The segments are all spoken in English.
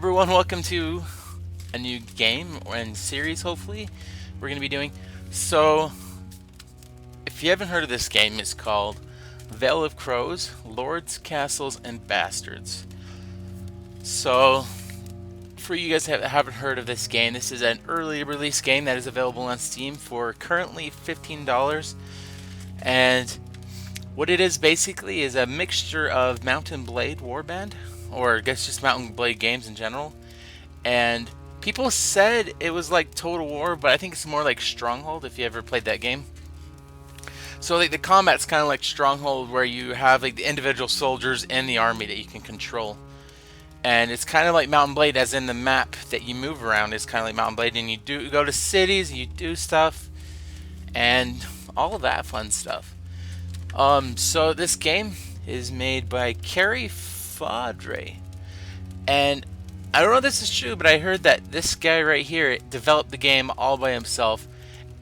everyone, welcome to a new game and series, hopefully, we're going to be doing. So, if you haven't heard of this game, it's called Vale of Crows, Lords, Castles, and Bastards. So, for you guys that haven't heard of this game, this is an early release game that is available on Steam for currently $15. And what it is basically is a mixture of Mount and Blade Warband, or I guess just Mount and Blade games in general. And people said it was like Total War, but I think it's more like Stronghold if you ever played that game. So like the combat's kind of like Stronghold, where you have like the individual soldiers in the army that you can control. And it's kind of like Mount and Blade, as in the map that you move around is kind of like Mount and Blade, and you go to cities, and you do stuff, and all of that fun stuff. So this game is made by Carrie Fadre, and I don't know if this is true, but I heard that this guy right here developed the game all by himself.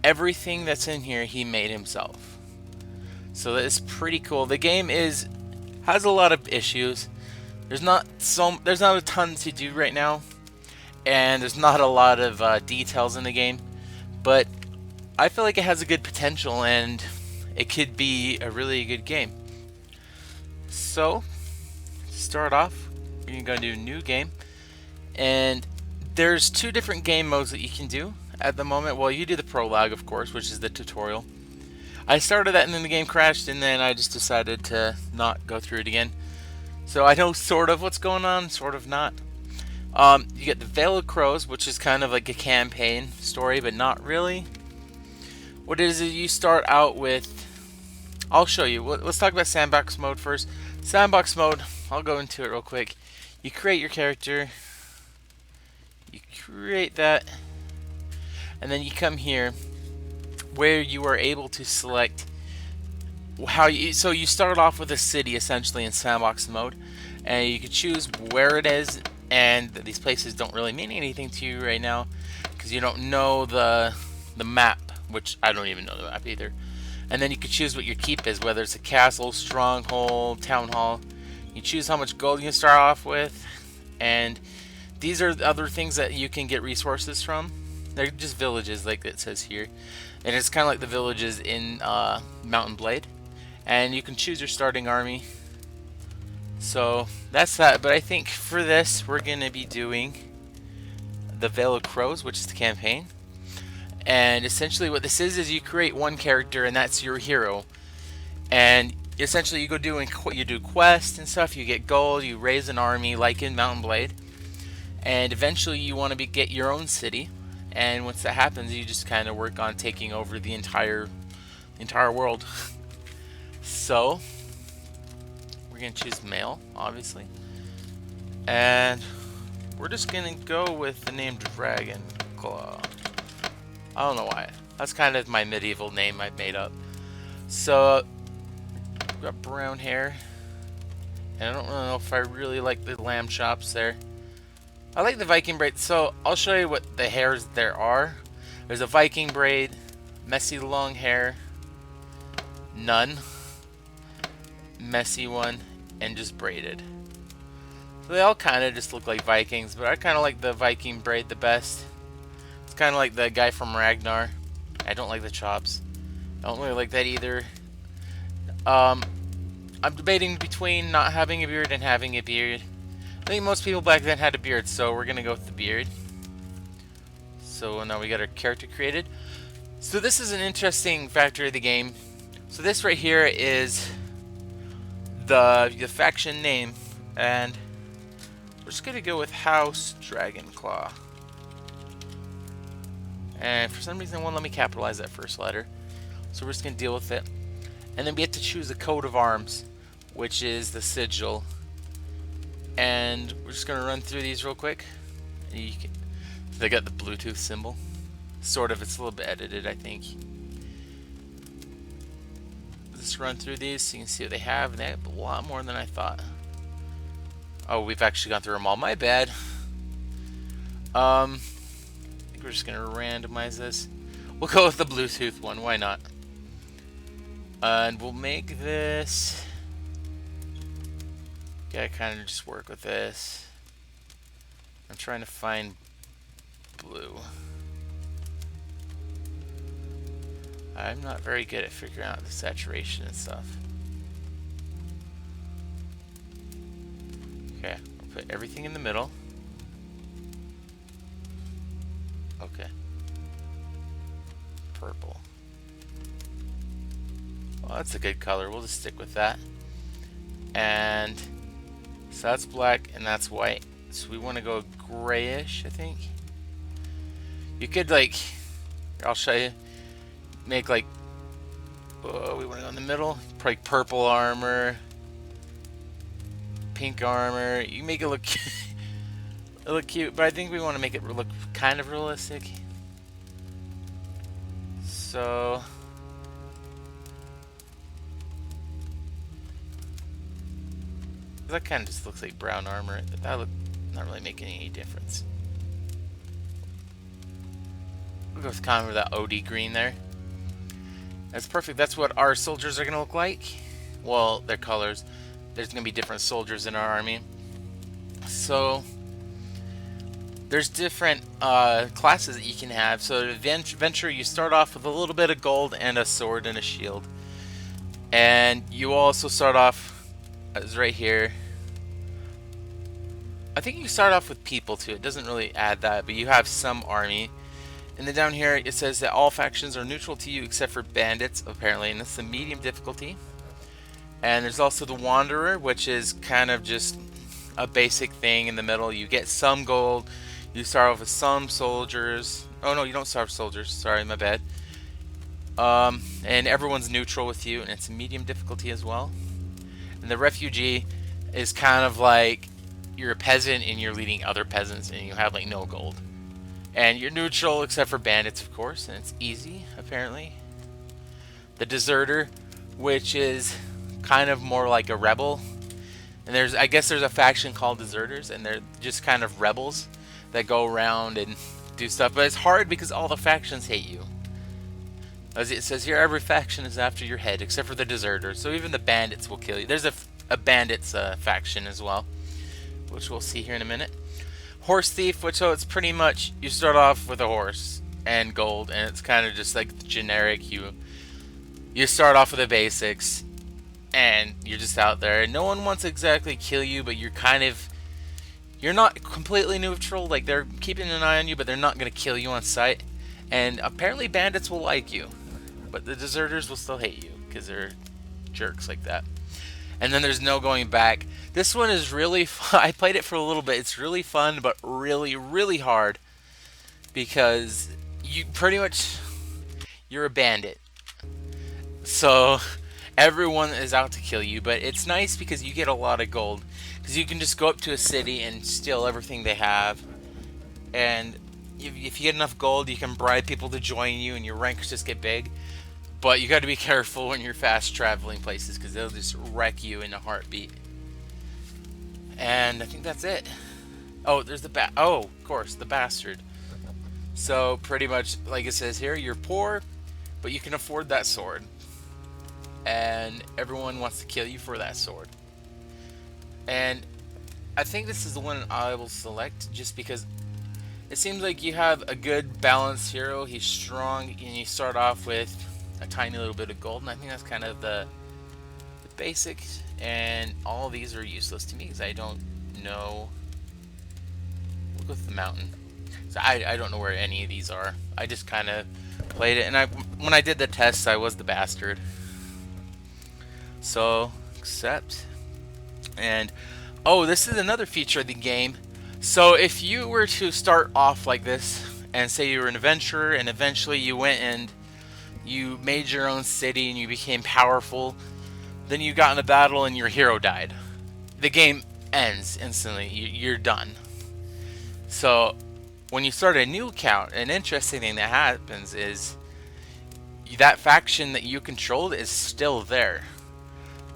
Everything that's in here he made himself. So that's pretty cool. The game has a lot of issues. There's not a ton to do right now, and there's not a lot of details in the game, but I feel like it has a good potential and it could be a really good game. So, to start off, you're going to do new game, and there's two different game modes that you can do at the moment. Well, you do the prologue, of course, which is the tutorial. I started that and then the game crashed, and then I just decided to not go through it again. So I know sort of what's going on, sort of not. You get the Vale of Crows, which is kind of like a campaign story, but not really. What it is you start out with... I'll show you. Let's talk about sandbox mode first. Sandbox mode, I'll go into it real quick. You create your character. You create that. And then you come here where you are able to select so you start off with a city essentially in sandbox mode, and you can choose where it is, and these places don't really mean anything to you right now because you don't know the map, which I don't even know the map either. And then you can choose what your keep is, whether it's a castle, stronghold, town hall. You choose how much gold you can start off with, and these are other things that you can get resources from. They're just villages, like it says here, and it's kind of like the villages in Mount and Blade. And you can choose your starting army. So that's that. But I think for this, we're going to be doing the Vale of Crows, which is the campaign. And essentially what this is you create one character, and that's your hero. And essentially you go you do quests and stuff, you get gold, you raise an army like in Mount and Blade. And eventually you want to get your own city. And once that happens, you just kind of work on taking over the entire world. So, we're going to choose male, obviously. And we're just going to go with the name Dragonclaw. I don't know why. That's kind of my medieval name I made up. So, we've got brown hair. And I don't really know if I really like the lamb chops there. I like the Viking braid. So, I'll show you what the hairs there are. There's a Viking braid, messy long hair, none, messy one, and just braided. So they all kind of just look like Vikings, but I kind of like the Viking braid the best. It's kind of like the guy from Ragnar. I don't like the chops. I don't really like that either. I'm debating between not having a beard and having a beard. I think most people back then had a beard, so we're gonna go with the beard. So now we got our character created. So this is an interesting factor of the game. So this right here is the faction name, and we're just gonna go with House Dragonclaw. And for some reason it won't let me capitalize that first letter, so we're just gonna deal with it. And then we have to choose a coat of arms, which is the sigil. And we're just gonna run through these real quick. They got the Bluetooth symbol. Sort of, it's a little bit edited, I think. Let's run through these so you can see what they have. They have a lot more than I thought. Oh, we've actually gone through them all. My bad. I think we're just gonna randomize this. We'll go with the Bluetooth one. Why not? And we'll make this. Gotta kind of just work with this. I'm trying to find blue. I'm not very good at figuring out the saturation and stuff. Okay, I'll put everything in the middle. Okay. Purple. Well, that's a good color. We'll just stick with that. And so that's black and that's white. So we want to go grayish, I think. You could like, I'll show you. Make like, oh, we want to go in the middle. Probably purple armor, pink armor. You make it look, look cute, but I think we want to make it look kind of realistic. So that kind of just looks like brown armor. That look not really making any difference. We'll go with kind of that OD green there. That's perfect. That's what our soldiers are going to look like. Well, their colors. There's going to be different soldiers in our army. So there's different classes that you can have. So adventure, you start off with a little bit of gold and a sword and a shield. And you also start off as right here. I think you start off with people too. It doesn't really add that, but you have some army. And then down here it says that all factions are neutral to you except for bandits, apparently, and it's a medium difficulty. And there's also the Wanderer, which is kind of just a basic thing in the middle. You get some gold. You start off with some soldiers. Oh no, you don't start with soldiers. Sorry, my bad. And everyone's neutral with you, and it's a medium difficulty as well. And the Refugee is kind of like you're a peasant and you're leading other peasants, and you have like no gold. And you're neutral except for bandits, of course, and it's easy, apparently. The Deserter, which is kind of more like a rebel. And I guess there's a faction called Deserters, and they're just kind of rebels that go around and do stuff. But it's hard because all the factions hate you. As it says here, every faction is after your head, except for the Deserters. So even the bandits will kill you. There's a bandits faction as well, which we'll see here in a minute. Horse Thief, which so it's pretty much you start off with a horse and gold, and it's kind of just like generic. You start off with the basics, and you're just out there. And no one wants to exactly kill you, but you're not completely neutral. Like they're keeping an eye on you, but they're not going to kill you on sight. And apparently bandits will like you, but the Deserters will still hate you because they're jerks like that. And then there's no going back. This one is really fun. I played it for a little bit. It's really fun, but really, really hard. Because you pretty much, you're a bandit. So everyone is out to kill you. But it's nice because you get a lot of gold. Because you can just go up to a city and steal everything they have. And if you get enough gold, you can bribe people to join you and your ranks just get big. But you got to be careful when you're fast traveling places because they'll just wreck you in a heartbeat. And I think that's it. Oh, there's the of course, the Bastard. So pretty much, like it says here, you're poor, but you can afford that sword. And everyone wants to kill you for that sword. And I think this is the one I will select just because it seems like you have a good balanced hero. He's strong, and you start off with a tiny little bit of gold, and I think that's kind of the basics. And all these are useless to me because I don't know. We'll go with the mountain. So I don't know where any of these are. I just kind of played it, and when I did the tests, I was the Bastard. So accept. And oh, this is another feature of the game. So if you were to start off like this, and say you were an adventurer, and eventually you went and you made your own city and you became powerful, then you got in a battle and your hero died. The game ends instantly. You're done. So when you start a new account, an interesting thing that happens is that faction that you controlled is still there.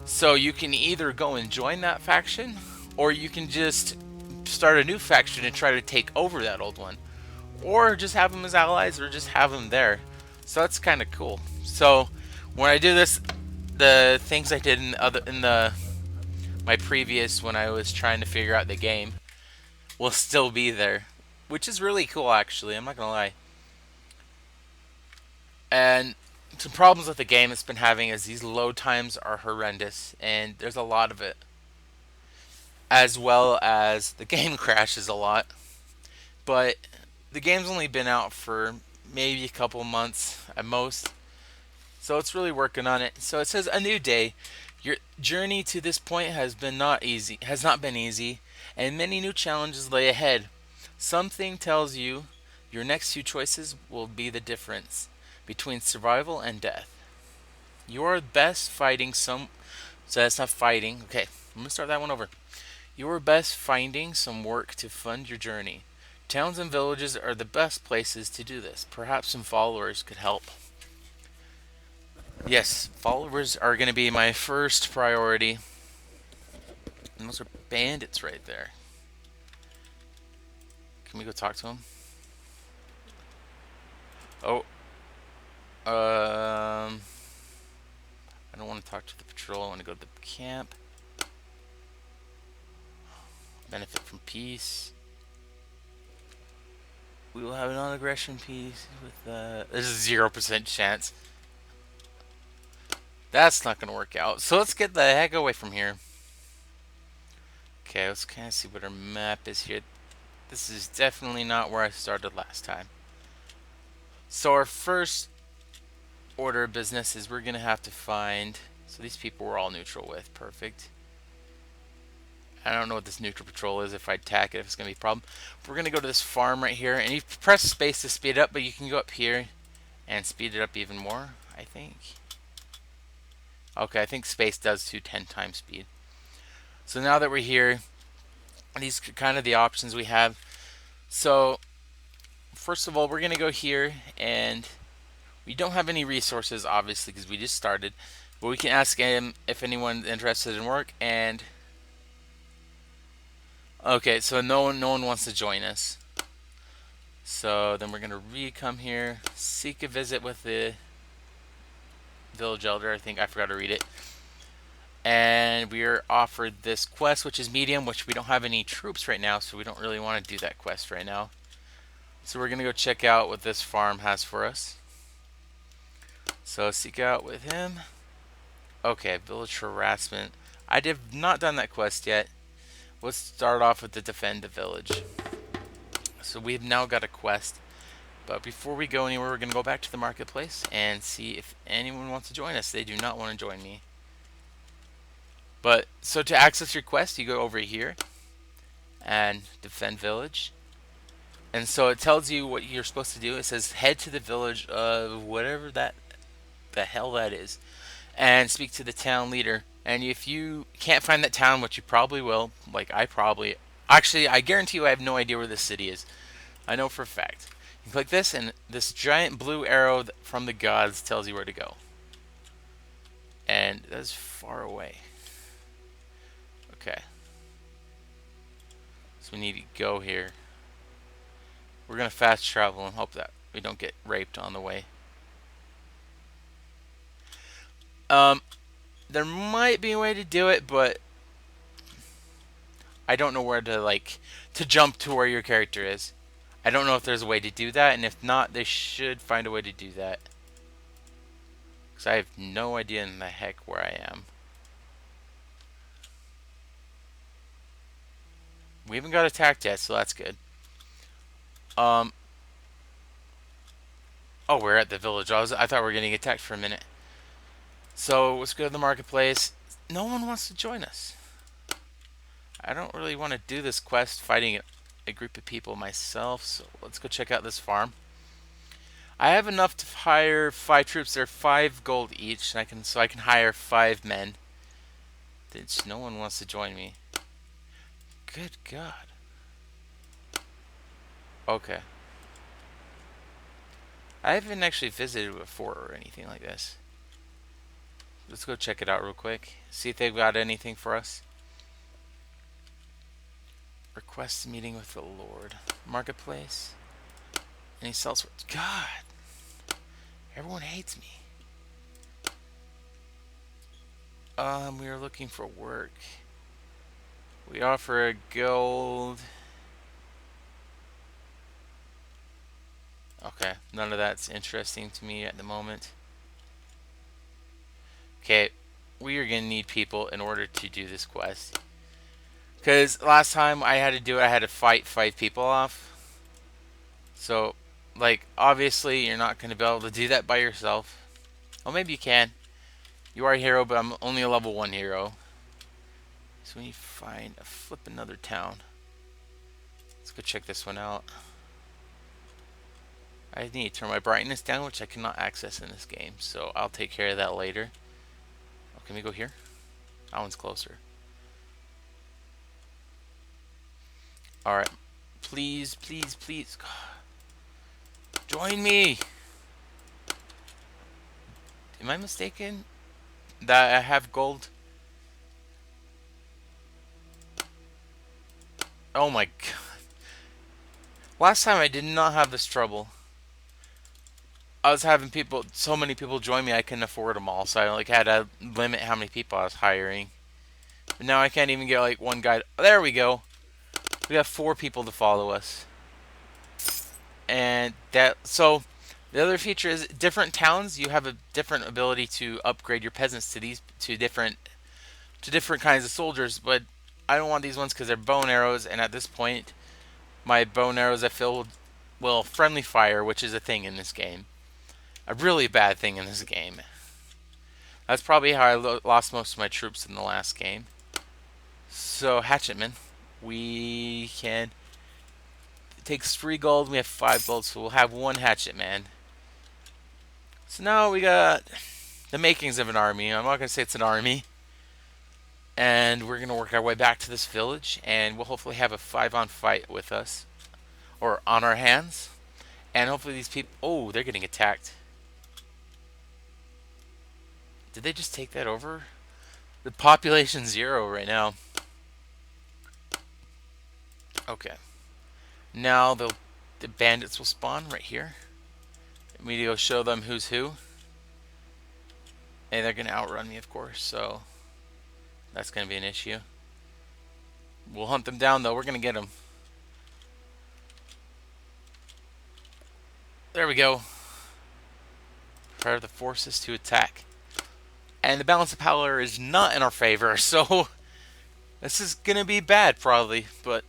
So you can either go and join that faction, or you can just start a new faction and try to take over that old one, or just have them as allies, or just have them there. So that's kind of cool. So when I do this, the things I did in my previous, when I was trying to figure out the game, will still be there, which is really cool actually. I'm not gonna lie. And some problems with the game it's been having is these load times are horrendous, and there's a lot of it, as well as the game crashes a lot. But the game's only been out for maybe a couple months at most, so it's really working on it. So it says a new day. Your journey to this point has not been easy, and many new challenges lay ahead. Something tells you your next few choices will be the difference between survival and death. You are best fighting some. So that's not fighting. Okay, I'm gonna start that one over. You are best finding some work to fund your journey. Towns and villages are the best places to do this. Perhaps some followers could help. Yes, followers are going to be my first priority. And those are bandits right there. Can we go talk to them? Oh, I don't want to talk to the patrol. I want to go to the camp. Benefit from peace. We will have a non-aggression peace with there's a 0% chance. That's not gonna work out. So let's get the heck away from here. Okay, let's kind of see what our map is here. This is definitely not where I started last time. So our first order of business is we're gonna have to find. So these people we're all neutral with. Perfect. I don't know what this neutral patrol is, if I attack it, if it's going to be a problem. We're going to go to this farm right here, and you press space to speed it up, but you can go up here and speed it up even more, I think. Okay, I think space does to 10 times speed. So now that we're here, these are kind of the options we have. So, first of all, we're going to go here, and we don't have any resources, obviously, because we just started. But we can ask him if anyone's interested in work, and okay, so no one wants to join us. So then we're gonna come here, seek a visit with the village elder. I think I forgot to read it. And we are offered this quest, which is medium, which we don't have any troops right now, so we don't really want to do that quest right now. So we're gonna go check out what this farm has for us. So seek out with him. Okay, village harassment. I have not done that quest yet. Let's start off with the defend the village. So we've now got a quest. But before we go anywhere, we're going to go back to the marketplace and see if anyone wants to join us. They do not want to join me. But, so to access your quest, you go over here and defend village. And so it tells you what you're supposed to do. It says head to the village of whatever the hell that is, and speak to the town leader. And if you can't find that town, which you probably will, like actually, I guarantee you I have no idea where this city is. I know for a fact. You click this, and this giant blue arrow from the gods tells you where to go. And that's far away. Okay. So we need to go here. We're going to fast travel and hope that we don't get raped on the way. There might be a way to do it, but I don't know where to jump to where your character is. I don't know if there's a way to do that, and if not, they should find a way to do that. Because I have no idea in the heck where I am. We haven't got attacked yet, so that's good. Oh, we're at the village. I thought we were getting attacked for a minute. So let's go to the marketplace. No one wants to join us. I don't really want to do this quest fighting a group of people myself, so let's go check out this farm. I have enough to hire 5 troops. They're 5 gold each, and I can hire 5 men. No one wants to join me. Good God. Okay. I haven't actually visited before or anything like this. Let's go check it out real quick. See if they've got anything for us. Request a meeting with the Lord. Marketplace. And he sells swords. God. Everyone hates me. We are looking for work. We offer a gold. Okay, none of that's interesting to me at the moment. Okay, we are gonna need people in order to do this quest. Because last time I had to do it, I had to fight 5 people off. So, like, obviously, you're not gonna be able to do that by yourself. Well, maybe you can. You are a hero, but I'm only a level 1 hero. So we need to find a flip another town. Let's go check this one out. I need to turn my brightness down, which I cannot access in this game. So I'll take care of that later. Oh, can we go here? That one's closer. Alright. Please, please, please. Join me! Am I mistaken that I have gold? Oh my god. Last time I did not have this trouble. I was having people, so many people join me, I couldn't afford them all. So I like had to limit how many people I was hiring. But now I can't even get like one guy. There we go. We have 4 people to follow us. And that, so the other feature is different towns. You have a different ability to upgrade your peasants to these to different kinds of soldiers. But I don't want these ones because they're bow and arrows. And at this point, my bow and arrows I fill with, well, friendly fire, which is a thing in this game. A really bad thing in this game. That's probably how I lost most of my troops in the last game. So, Hatchetman, we can. It takes 3 gold, we have 5 gold, so we'll have 1 Hatchetman. So now we got the makings of an army. I'm not going to say it's an army. And we're going to work our way back to this village, and we'll hopefully have a 5-on fight with us. Or on our hands. And hopefully these people. Oh, they're getting attacked. Did they just take that over? The population's 0 right now. Okay. Now the bandits will spawn right here. And we go show them who's who. And they're going to outrun me, of course, so that's going to be an issue. We'll hunt them down, though. We're going to get them. There we go. Prepare the forces to attack. And the balance of power is not in our favor, so this is going to be bad, probably. But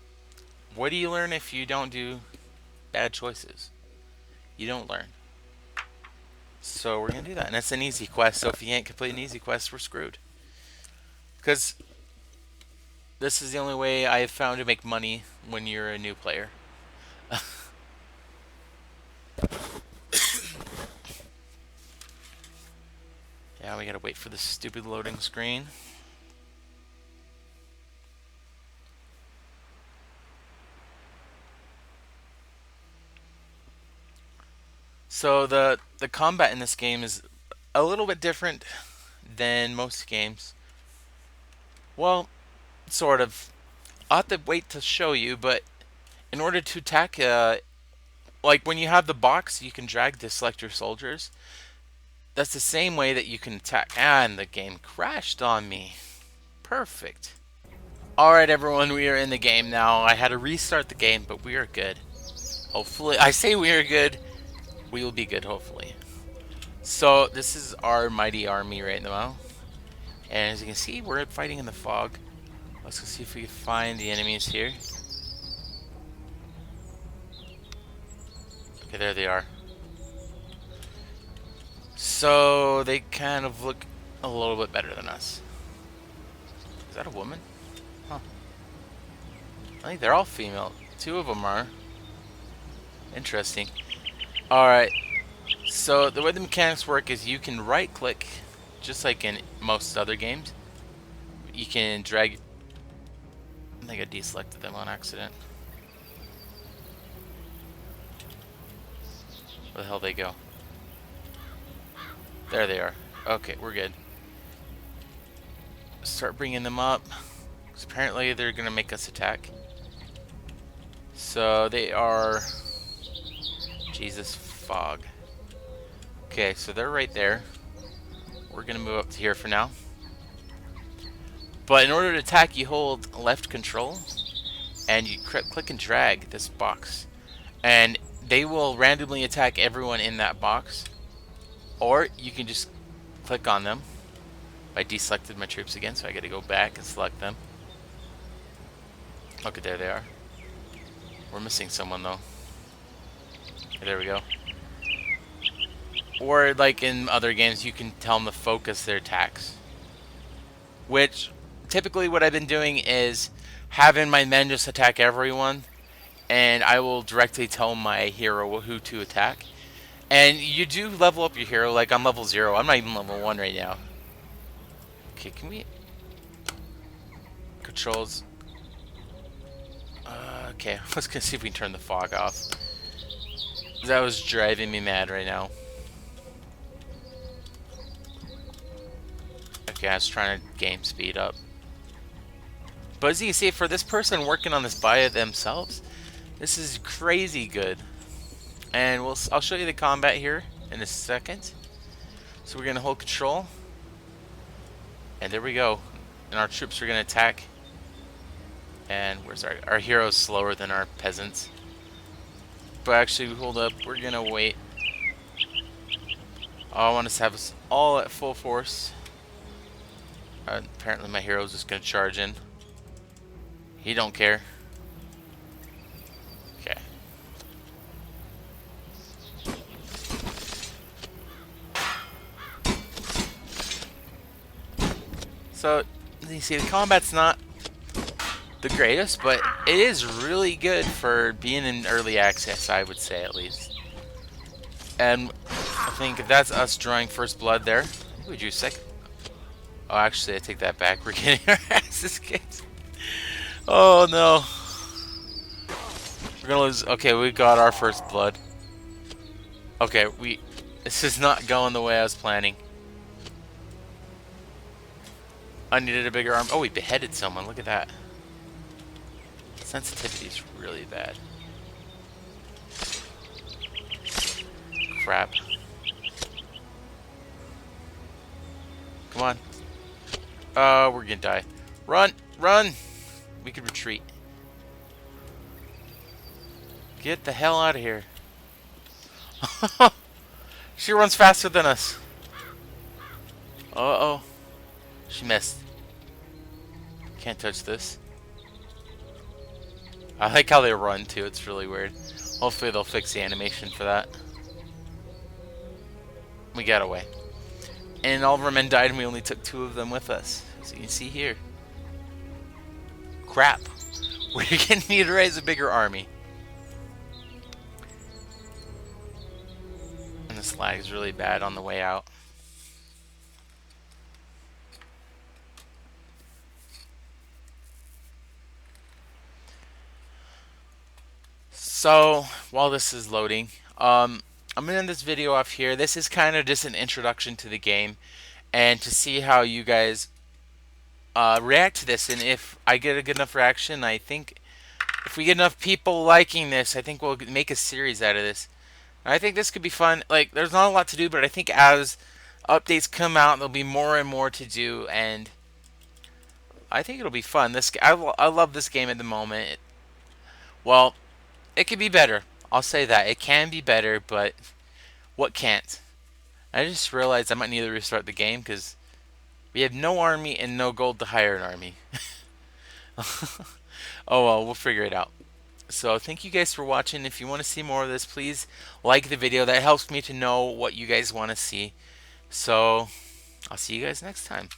what do you learn if you don't do bad choices? You don't learn. So we're going to do that. And it's an easy quest, so if you can't complete an easy quest, we're screwed. Because this is the only way I have found to make money when you're a new player. Yeah, we gotta wait for this stupid loading screen. So the combat in this game is a little bit different than most games. Well, sort of. I'll have to wait to show you, but in order to attack, like when you have the box, you can drag to select your soldiers. That's the same way that you can attack. And the game crashed on me. Perfect. Alright everyone, we are in the game now. I had to restart the game, but we are good. Hopefully, I say we are good. We will be good, hopefully. So, this is our mighty army right now. And as you can see, we're fighting in the fog. Let's go see if we can find the enemies here. Okay, there they are. So, they kind of look a little bit better than us. Is that a woman? Huh. I think they're all female. 2 of them are. Interesting. Alright. So, the way the mechanics work is you can right-click, just like in most other games. You can drag. I think I deselected them on accident. Where the hell they go? There they are. Okay, we're good. Start bringing them up. Because apparently they're going to make us attack. So they are. Jesus, fog. Okay, so they're right there. We're going to move up to here for now. But in order to attack, you hold left control. And you click and drag this box. And they will randomly attack everyone in that box, or you can just click on them. I deselected my troops again, so I gotta go back and select them. Okay, there they are. We're missing someone though. Okay, there we go. Or like in other games, you can tell them to focus their attacks. Which, typically what I've been doing is having my men just attack everyone, and I will directly tell my hero who to attack. And you do level up your hero, like I'm level 0. I'm not even level 1 right now. Okay, can we... Controls... okay, let's go see if we can turn the fog off. That was driving me mad right now. Okay, I was trying to game speed up. But as you can see, for this person working on this by themselves, this is crazy good. And I'll show you the combat here in a second. So we're going to hold control. And there we go. And our troops are going to attack. And where's our hero's slower than our peasants. But actually, hold up. We're going to wait. Oh, I want us to have us all at full force. Apparently my hero's just going to charge in. He don't care. Okay. So, you see, the combat's not the greatest, but it is really good for being in early access, I would say, at least. And I think if that's us drawing first blood there, we drew second. Oh, actually, I take that back. We're getting our asses kicked. Oh, no. We're gonna lose. Okay, we got our first blood. Okay, this is not going the way I was planning. I needed a bigger arm. Oh, we beheaded someone. Look at that. Sensitivity is really bad. Crap. Come on. We're gonna die. Run! Run! We could retreat. Get the hell out of here. She runs faster than us. Uh-oh. She missed. Can't touch this. I like how they run, too. It's really weird. Hopefully they'll fix the animation for that. We got away. And all of our men died, and we only took 2 of them with us. As you can see here. Crap. We're gonna need to raise a bigger army. And this lag is really bad on the way out. So, while this is loading, I'm going to end this video off here. This is kind of just an introduction to the game, and to see how you guys react to this. And if I get a good enough reaction, I think if we get enough people liking this, I think we'll make a series out of this. I think this could be fun. Like, there's not a lot to do, but I think as updates come out, there'll be more and more to do, and I think it'll be fun. I love this game at the moment. Well, it could be better. I'll say that. It can be better, but what can't? I just realized I might need to restart the game because we have no army and no gold to hire an army. Oh well, we'll figure it out. So thank you guys for watching. If you want to see more of this, please like the video. That helps me to know what you guys want to see. So I'll see you guys next time.